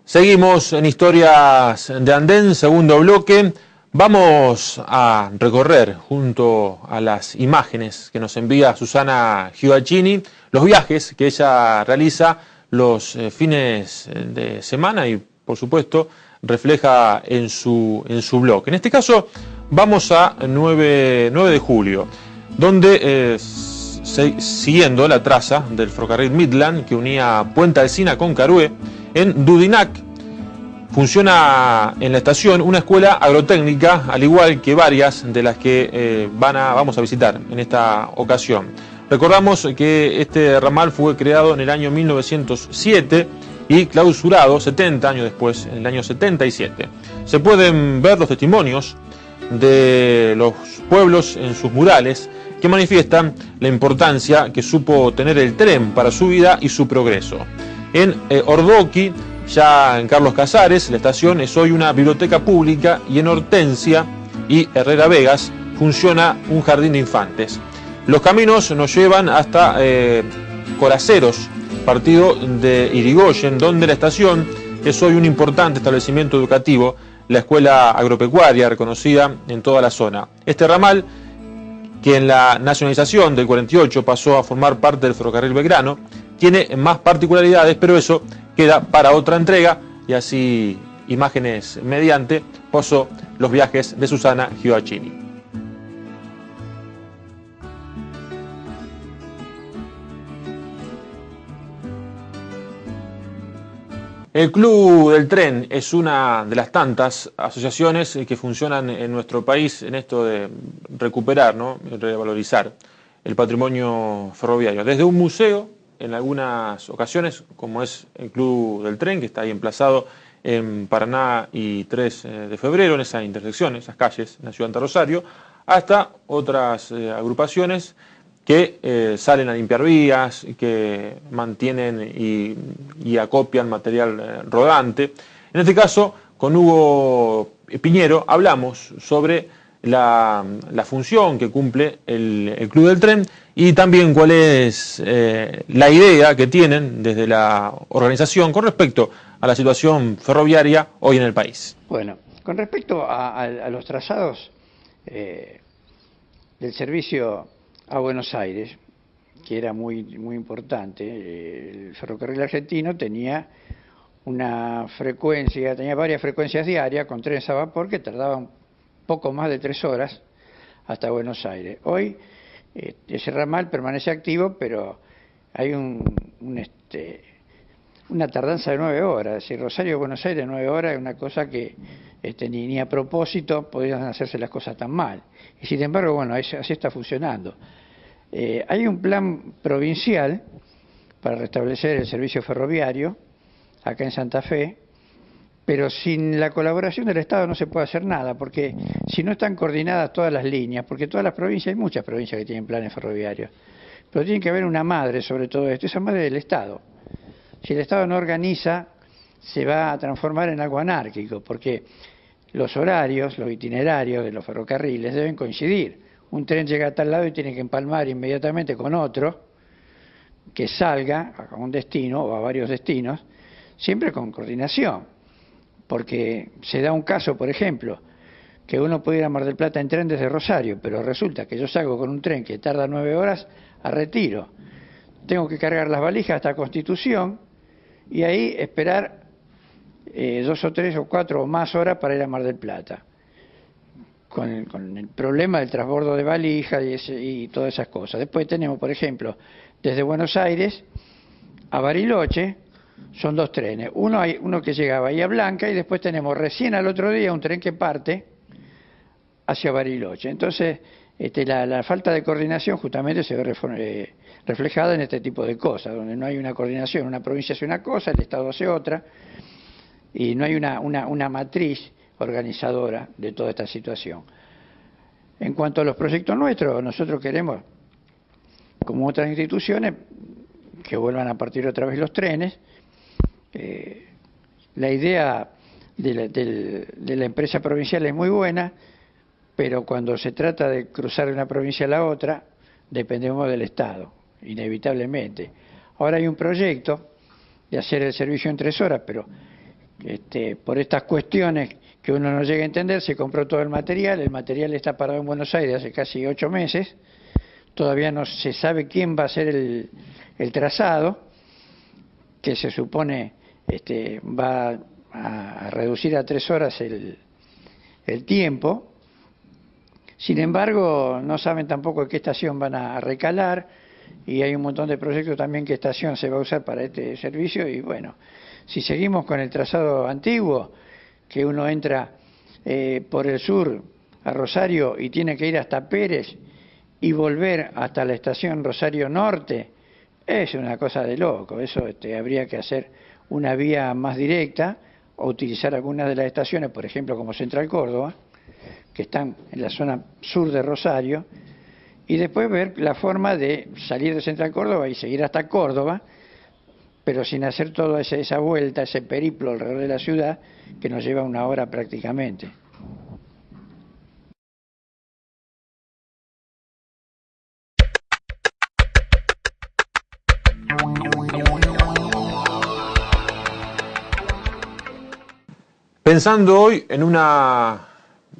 Seguimos en Historias de Andén, segundo bloque. Vamos a recorrer junto a las imágenes que nos envía Susana Gioacchini los viajes que ella realiza los fines de semana y, por supuesto, refleja en su blog. En este caso, vamos a 9 de julio, donde, siguiendo la traza del ferrocarril Midland que unía Puente Alsina con Carué, en Dudinac funciona en la estación una escuela agrotécnica, al igual que varias de las que vamos a visitar en esta ocasión. Recordamos que este ramal fue creado en el año 1907 y clausurado 70 años después, en el año 77. Se pueden ver los testimonios de los pueblos en sus murales que manifiestan la importancia que supo tener el tren para su vida y su progreso. En Ordoqui, ya en Carlos Casares, la estación es hoy una biblioteca pública, y en Hortensia y Herrera Vegas funciona un jardín de infantes. Los caminos nos llevan hasta Coraceros, partido de Irigoyen, donde la estación es hoy un importante establecimiento educativo, la escuela agropecuaria reconocida en toda la zona. Este ramal, que en la nacionalización del 48 pasó a formar parte del ferrocarril Belgrano, tiene más particularidades, pero eso queda para otra entrega, y así, imágenes mediante, posó los viajes de Susana Gioacchini. El Club del Tren es una de las tantas asociaciones que funcionan en nuestro país en esto de recuperar, ¿no?, revalorizar el patrimonio ferroviario. Desde un museo, en algunas ocasiones, como es el Club del Tren, que está ahí emplazado en Paraná y 3 de febrero, en esa intersección, esas calles, en la ciudad de Rosario, hasta otras agrupaciones que salen a limpiar vías, que mantienen y acopian material rodante. En este caso, con Hugo Piñero, hablamos sobre la función que cumple el Club del Tren y también cuál es la idea que tienen desde la organización con respecto a la situación ferroviaria hoy en el país. Bueno, con respecto a los trazados del servicio a Buenos Aires, que era muy importante, el ferrocarril argentino tenía varias frecuencias diarias con trenes a vapor que tardaban poco más de 3 horas hasta Buenos Aires. Hoy ese ramal permanece activo, pero hay una tardanza de 9 horas. Es decir, Rosario a Buenos Aires 9 horas es una cosa que ni a propósito podrían hacerse las cosas tan mal. Y sin embargo, bueno, así está funcionando. Hay un plan provincial para restablecer el servicio ferroviario acá en Santa Fe, pero sin la colaboración del Estado no se puede hacer nada, porque si no están coordinadas todas las líneas, porque todas las provincias, hay muchas provincias que tienen planes ferroviarios, pero tiene que haber una madre sobre todo esto, esa madre del Estado. Si el Estado no organiza, se va a transformar en algo anárquico, porque los horarios, los itinerarios de los ferrocarriles deben coincidir. Un tren llega a tal lado y tiene que empalmar inmediatamente con otro que salga a un destino o a varios destinos, siempre con coordinación. Porque se da un caso, por ejemplo, que uno puede ir a Mar del Plata en tren desde Rosario, pero resulta que yo salgo con un tren que tarda 9 horas a Retiro. Tengo que cargar las valijas hasta Constitución y ahí esperar 2 o 3 o 4 o más horas para ir a Mar del Plata. Con el problema del transbordo de valijas y todas esas cosas. Después tenemos, por ejemplo, desde Buenos Aires a Bariloche, son 2 trenes. Uno que llega a Bahía Blanca y después tenemos recién al otro día un tren que parte hacia Bariloche. Entonces, la falta de coordinación justamente se ve reflejada en este tipo de cosas, donde no hay una coordinación. Una provincia hace una cosa, el Estado hace otra, y no hay una matriz organizadora de toda esta situación. En cuanto a los proyectos nuestros, nosotros queremos, como otras instituciones, que vuelvan a partir otra vez los trenes. La idea de la empresa provincial es muy buena, pero cuando se trata de cruzar de una provincia a la otra, dependemos del Estado, inevitablemente. Ahora hay un proyecto de hacer el servicio en 3 horas, pero por estas cuestiones que uno no llega a entender, se compró todo el material está parado en Buenos Aires hace casi 8 meses, todavía no se sabe quién va a ser el trazado, que se supone va a reducir a 3 horas el tiempo. Sin embargo, no saben tampoco qué estación van a recalar, y hay un montón de proyectos también qué estación se va a usar para este servicio. Y bueno, si seguimos con el trazado antiguo, que uno entra por el sur a Rosario y tiene que ir hasta Pérez y volver hasta la estación Rosario Norte, es una cosa de loco. Eso habría que hacer una vía más directa o utilizar algunas de las estaciones, por ejemplo como Central Córdoba, que están en la zona sur de Rosario, y después ver la forma de salir de Central Córdoba y seguir hasta Córdoba, pero sin hacer toda esa vuelta, ese periplo alrededor de la ciudad, que nos lleva 1 hora prácticamente. Pensando hoy en una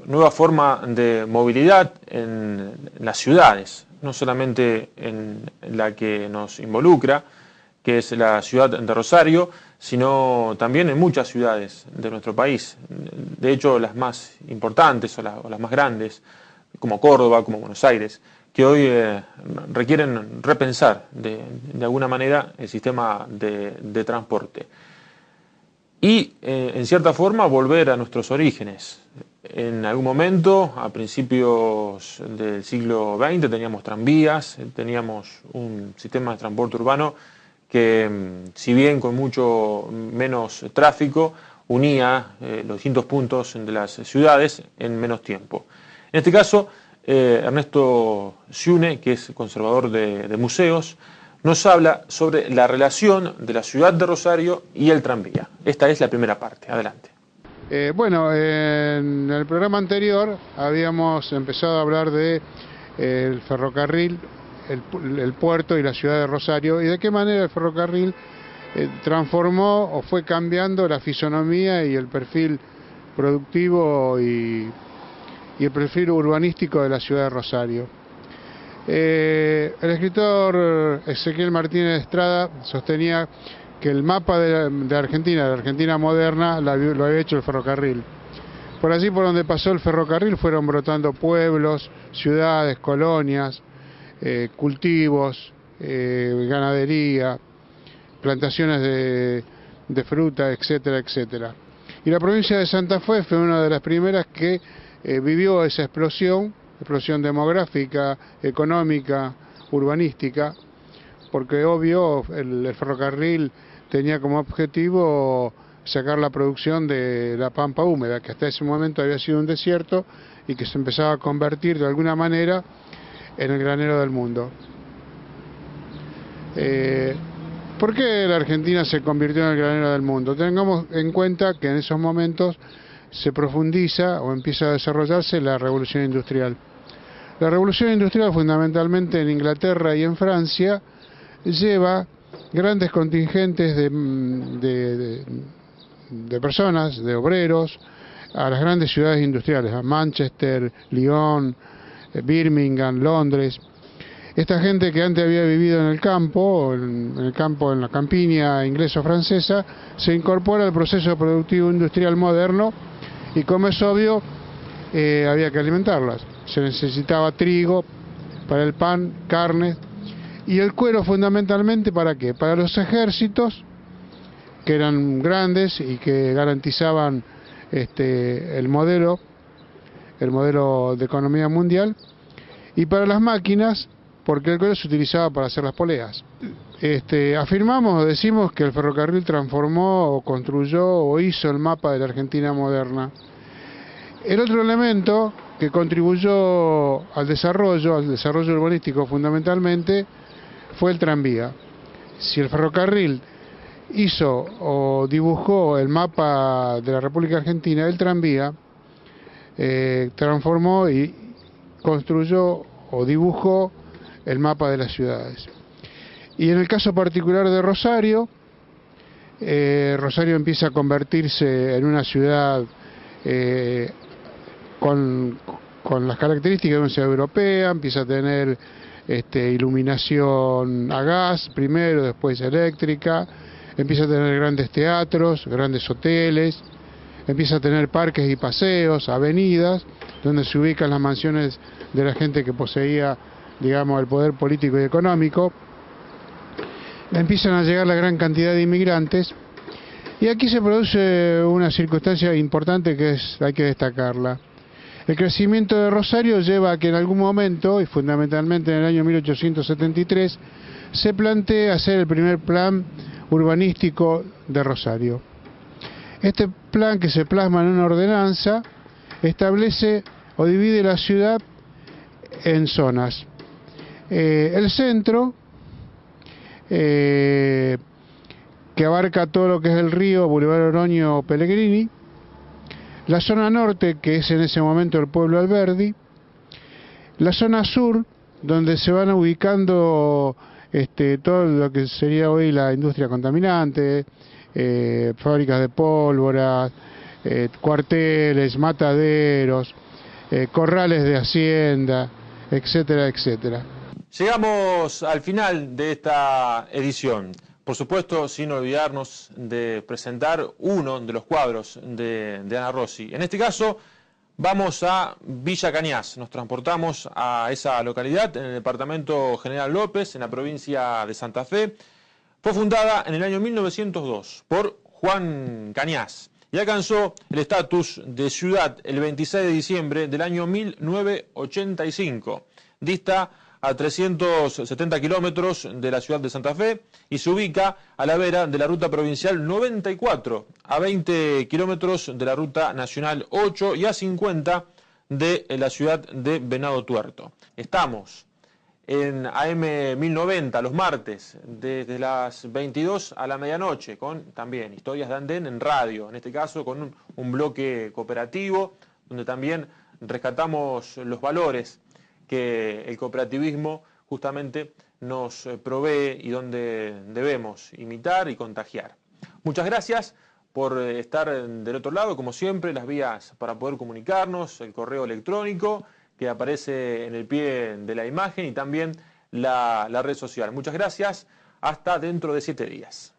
nueva forma de movilidad en las ciudades, no solamente en la que nos involucra, que es la ciudad de Rosario, sino también en muchas ciudades de nuestro país. De hecho, las más importantes o las más grandes, como Córdoba, como Buenos Aires, que hoy requieren repensar de alguna manera el sistema de transporte. Y, en cierta forma, volver a nuestros orígenes. En algún momento, a principios del siglo XX, teníamos tranvías, teníamos un sistema de transporte urbano que, si bien con mucho menos tráfico, unía los distintos puntos de las ciudades en menos tiempo. En este caso, Ernesto Ciune, que es conservador de museos, nos habla sobre la relación de la ciudad de Rosario y el tranvía. Esta es la primera parte. Adelante. Bueno, en el programa anterior habíamos empezado a hablar de el ferrocarril, el puerto y la ciudad de Rosario, y de qué manera el ferrocarril transformó o fue cambiando la fisonomía y el perfil productivo y el perfil urbanístico de la ciudad de Rosario. El escritor Ezequiel Martínez Estrada sostenía que el mapa de Argentina, de la Argentina moderna, lo había hecho el ferrocarril. Por allí por donde pasó el ferrocarril fueron brotando pueblos, ciudades, colonias, cultivos, ganadería, plantaciones de fruta, etcétera, etcétera. Y la provincia de Santa Fe fue una de las primeras que vivió esa explosión demográfica, económica, urbanística, porque obvio el ferrocarril tenía como objetivo sacar la producción de la pampa húmeda, que hasta ese momento había sido un desierto y que se empezaba a convertir de alguna manera en el granero del mundo. ¿Por qué la Argentina se convirtió en el granero del mundo? Tengamos en cuenta que en esos momentos se profundiza o empieza a desarrollarse la revolución industrial. La revolución industrial, fundamentalmente en Inglaterra y en Francia, lleva grandes contingentes de personas, de obreros, a las grandes ciudades industriales, a Manchester, Lyon, Birmingham, Londres. Esta gente que antes había vivido en el campo, en la campiña inglesa-francesa, se incorpora al proceso productivo industrial moderno y, como es obvio, había que alimentarlas. Se necesitaba trigo para el pan, carne y el cuero, fundamentalmente, ¿para qué? Para los ejércitos, que eran grandes y que garantizaban el modelo de economía mundial, y para las máquinas, porque el cuero se utilizaba para hacer las poleas. Decimos que el ferrocarril transformó o construyó o hizo el mapa de la Argentina moderna. El otro elemento que contribuyó al desarrollo urbanístico fundamentalmente, fue el tranvía. Si el ferrocarril hizo o dibujó el mapa de la República Argentina, el tranvía transformó y construyó o dibujó el mapa de las ciudades. Y en el caso particular de Rosario, Rosario empieza a convertirse en una ciudad con las características de una ciudad europea, empieza a tener iluminación a gas primero, después eléctrica, empieza a tener grandes teatros, grandes hoteles, empieza a tener parques y paseos, avenidas, donde se ubican las mansiones de la gente que poseía, digamos, el poder político y económico. Empiezan a llegar la gran cantidad de inmigrantes, y aquí se produce una circunstancia importante que hay que destacarla. El crecimiento de Rosario lleva a que en algún momento, y fundamentalmente en el año 1873, se plantea hacer el primer plan urbanístico de Rosario. Este plan, que se plasma en una ordenanza, establece o divide la ciudad en zonas. El centro, que abarca todo lo que es el río, Boulevard Oroño, Pellegrini; la zona norte, que es en ese momento el pueblo Alberdi; la zona sur, donde se van ubicando todo lo que sería hoy la industria contaminante, fábricas de pólvora, cuarteles, mataderos, corrales de hacienda, etcétera, etcétera. Llegamos al final de esta edición. Por supuesto, sin olvidarnos de presentar uno de los cuadros de Ana Rossi. En este caso, vamos a Villa Cañas. Nos transportamos a esa localidad en el departamento General López, en la provincia de Santa Fe. Fue fundada en el año 1902 por Juan Cañas y alcanzó el estatus de ciudad el 26 de diciembre del año 1985. Dista a 370 kilómetros de la ciudad de Santa Fe y se ubica a la vera de la ruta provincial 94, a 20 kilómetros de la ruta nacional 8 y a 50 de la ciudad de Venado Tuerto. Estamos en AM 1090 los martes desde las 22 a la medianoche con también historias de andén en radio, en este caso con un bloque cooperativo donde también rescatamos los valores que el cooperativismo justamente nos provee y donde debemos imitar y contagiar. Muchas gracias por estar del otro lado, como siempre, las vías para poder comunicarnos, el correo electrónico que aparece en el pie de la imagen y también la red social. Muchas gracias, hasta dentro de 7 días.